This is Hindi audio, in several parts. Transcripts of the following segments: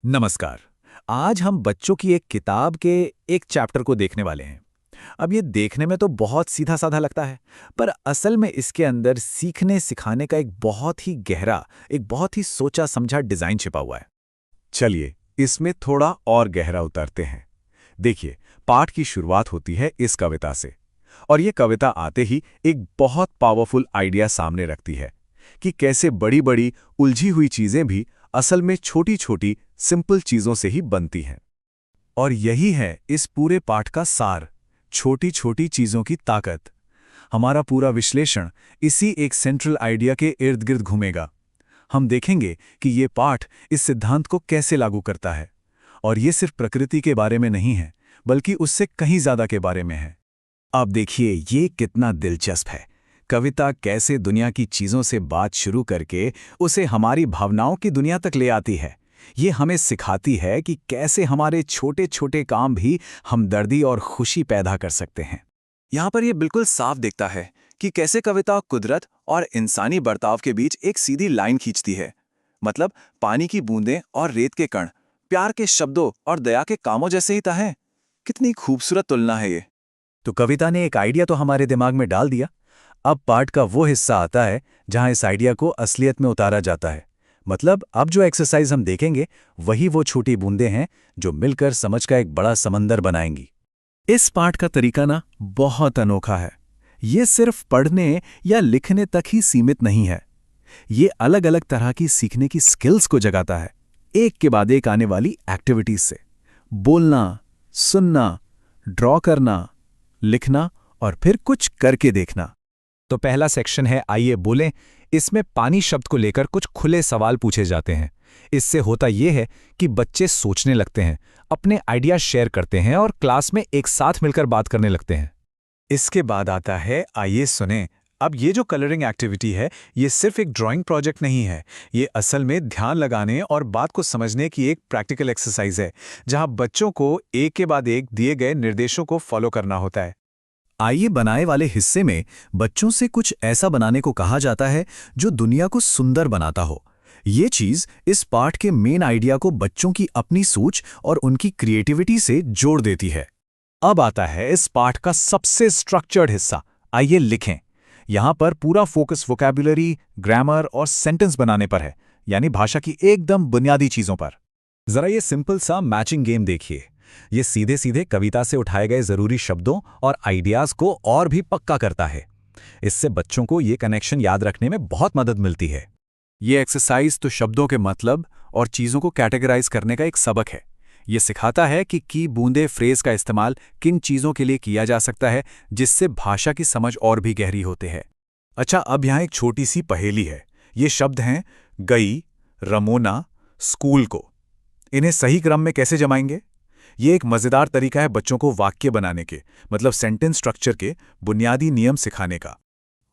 नमस्कार। आज हम बच्चों की एक किताब के एक चैप्टर को देखने वाले हैं। अब ये देखने में तो बहुत सीधा साधा लगता है, पर असल में इसके अंदर सीखने सिखाने का एक बहुत ही गहरा, एक बहुत ही सोचा समझा डिजाइन छिपा हुआ है। चलिए इसमें थोड़ा और गहरा उतरते हैं। देखिए, पाठ की शुरुआत होती है इस कविता से, और ये कविता आते ही एक बहुत पावरफुल आइडिया सामने रखती है कि कैसे बड़ी बड़ी उलझी हुई चीजें भी असल में छोटी छोटी सिंपल चीजों से ही बनती हैं। और यही है इस पूरे पाठ का सार, छोटी छोटी चीजों की ताकत। हमारा पूरा विश्लेषण इसी एक सेंट्रल आइडिया के इर्द गिर्द घूमेगा। हम देखेंगे कि ये पाठ इस सिद्धांत को कैसे लागू करता है, और ये सिर्फ प्रकृति के बारे में नहीं है, बल्कि उससे कहीं ज्यादा के बारे में है। अब देखिए ये कितना दिलचस्प है। कविता कैसे दुनिया की चीजों से बात शुरू करके उसे हमारी भावनाओं की दुनिया तक ले आती है। ये हमें सिखाती है कि कैसे हमारे छोटे छोटे काम भी हमदर्दी और खुशी पैदा कर सकते हैं। यहाँ पर यह बिल्कुल साफ दिखता है कि कैसे कविता कुदरत और इंसानी बर्ताव के बीच एक सीधी लाइन खींचती है। मतलब पानी की बूंदें और रेत के कण, प्यार के शब्दों और दया के कामों जैसे ही है। कितनी खूबसूरत तुलना है ये। तो कविता ने एक आइडिया तो हमारे दिमाग में डाल दिया। अब पाठ का वो हिस्सा आता है जहां इस आइडिया को असलियत में उतारा जाता है। मतलब अब जो एक्सरसाइज हम देखेंगे वही वो छोटी बूंदें हैं जो मिलकर समझ का एक बड़ा समंदर बनाएंगी। इस पाठ का तरीका ना बहुत अनोखा है। ये सिर्फ पढ़ने या लिखने तक ही सीमित नहीं है। ये अलग अलग तरह की सीखने की स्किल्स को जगाता है, एक के बाद एक आने वाली एक्टिविटीज से। बोलना, सुनना, ड्रॉ करना, लिखना और फिर कुछ करके देखना। तो पहला सेक्शन है आइए बोलें। इसमें पानी शब्द को लेकर कुछ खुले सवाल पूछे जाते हैं। इससे होता यह है कि बच्चे सोचने लगते हैं, अपने आइडिया शेयर करते हैं और क्लास में एक साथ मिलकर बात करने लगते हैं। इसके बाद आता है आइए सुनें। अब ये जो कलरिंग एक्टिविटी है, ये सिर्फ एक ड्राइंग प्रोजेक्ट नहीं है। ये असल में ध्यान लगाने और बात को समझने की एक प्रैक्टिकल एक्सरसाइज है, जहां बच्चों को एक के बाद एक दिए गए निर्देशों को फॉलो करना होता है। आइए बनाए वाले हिस्से में बच्चों से कुछ ऐसा बनाने को कहा जाता है जो दुनिया को सुंदर बनाता हो। ये चीज इस पाठ के मेन आइडिया को बच्चों की अपनी सोच और उनकी क्रिएटिविटी से जोड़ देती है। अब आता है इस पाठ का सबसे स्ट्रक्चर्ड हिस्सा, आइए लिखें। यहां पर पूरा फोकस वोकैबुलरी, ग्रामर और सेंटेंस बनाने पर है, यानी भाषा की एकदम बुनियादी चीजों पर। जरा ये सिंपल सा मैचिंग गेम देखिए। ये सीधे सीधे कविता से उठाए गए जरूरी शब्दों और आइडियाज को और भी पक्का करता है। इससे बच्चों को ये कनेक्शन याद रखने में बहुत मदद मिलती है। ये एक्सरसाइज तो शब्दों के मतलब और चीजों को कैटेगराइज करने का एक सबक है। ये सिखाता है कि बूंदे फ्रेज का इस्तेमाल किन चीजों के लिए किया जा सकता है, जिससे भाषा की समझ और भी गहरी होते है। अच्छा, अब यहां एक छोटी सी पहेली है। ये शब्द हैं गई, रमोना, स्कूल को। इन्हें सही क्रम में कैसे जमाएंगे? ये एक मजेदार तरीका है बच्चों को वाक्य बनाने के, मतलब सेंटेंस स्ट्रक्चर के बुनियादी नियम सिखाने का।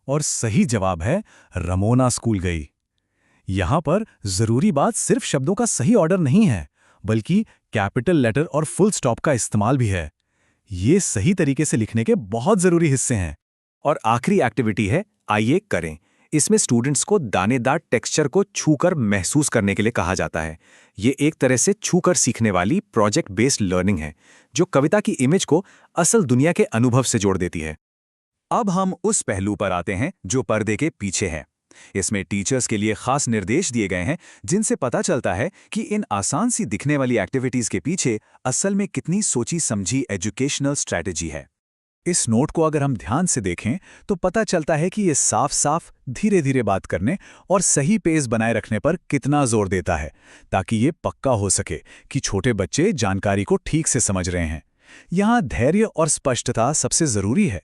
और सही जवाब है रमोना स्कूल गई। यहां पर जरूरी बात सिर्फ शब्दों का सही ऑर्डर नहीं है, बल्कि कैपिटल लेटर और फुल स्टॉप का इस्तेमाल भी है। ये सही तरीके से लिखने के बहुत जरूरी हिस्से हैं। और आखिरी एक्टिविटी है आइए करें। इसमें स्टूडेंट्स को दानेदार टेक्सचर को छूकर महसूस करने के लिए कहा जाता है। ये एक तरह से छूकर सीखने वाली प्रोजेक्ट बेस्ड लर्निंग है, जो कविता की इमेज को असल दुनिया के अनुभव से जोड़ देती है। अब हम उस पहलू पर आते हैं जो पर्दे के पीछे है। इसमें टीचर्स के लिए खास निर्देश दिए गए हैं, जिनसे पता चलता है कि इन आसान सी दिखने वाली एक्टिविटीज के पीछे असल में कितनी सोची समझी एजुकेशनल स्ट्रैटेजी है। इस नोट को अगर हम ध्यान से देखें तो पता चलता है कि ये साफ साफ धीरे धीरे बात करने और सही पेस बनाए रखने पर कितना जोर देता है, ताकि ये पक्का हो सके कि छोटे बच्चे जानकारी को ठीक से समझ रहे हैं। यहाँ धैर्य और स्पष्टता सबसे जरूरी है।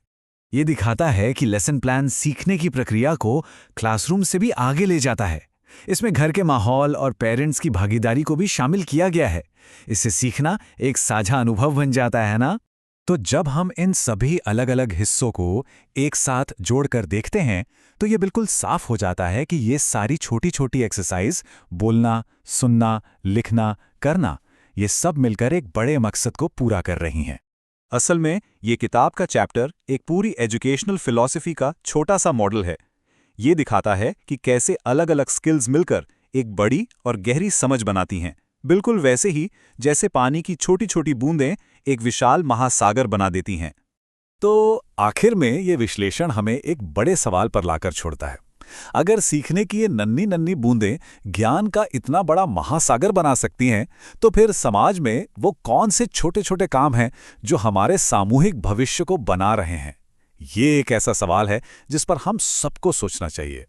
ये दिखाता है कि लेसन प्लान सीखने की प्रक्रिया को क्लासरूम से भी आगे ले जाता है। इसमें घर के माहौल और पेरेंट्स की भागीदारी को भी शामिल किया गया है। इससे सीखना एक साझा अनुभव बन जाता है ना। तो जब हम इन सभी अलग अलग हिस्सों को एक साथ जोड़कर देखते हैं तो ये बिल्कुल साफ हो जाता है कि ये सारी छोटी छोटी एक्सरसाइज, बोलना, सुनना, लिखना, करना, ये सब मिलकर एक बड़े मकसद को पूरा कर रही हैं। असल में ये किताब का चैप्टर एक पूरी एजुकेशनल फिलॉसफी का छोटा सा मॉडल है। ये दिखाता है कि कैसे अलग अलग स्किल्स मिलकर एक बड़ी और गहरी समझ बनाती हैं। बिल्कुल वैसे ही जैसे पानी की छोटी छोटी बूंदें एक विशाल महासागर बना देती हैं। तो आखिर में ये विश्लेषण हमें एक बड़े सवाल पर लाकर छोड़ता है। अगर सीखने की ये नन्ही नन्ही बूंदें ज्ञान का इतना बड़ा महासागर बना सकती हैं, तो फिर समाज में वो कौन से छोटे छोटे काम हैं जो हमारे सामूहिक भविष्य को बना रहे हैं? ये एक ऐसा सवाल है जिस पर हम सबको सोचना चाहिए।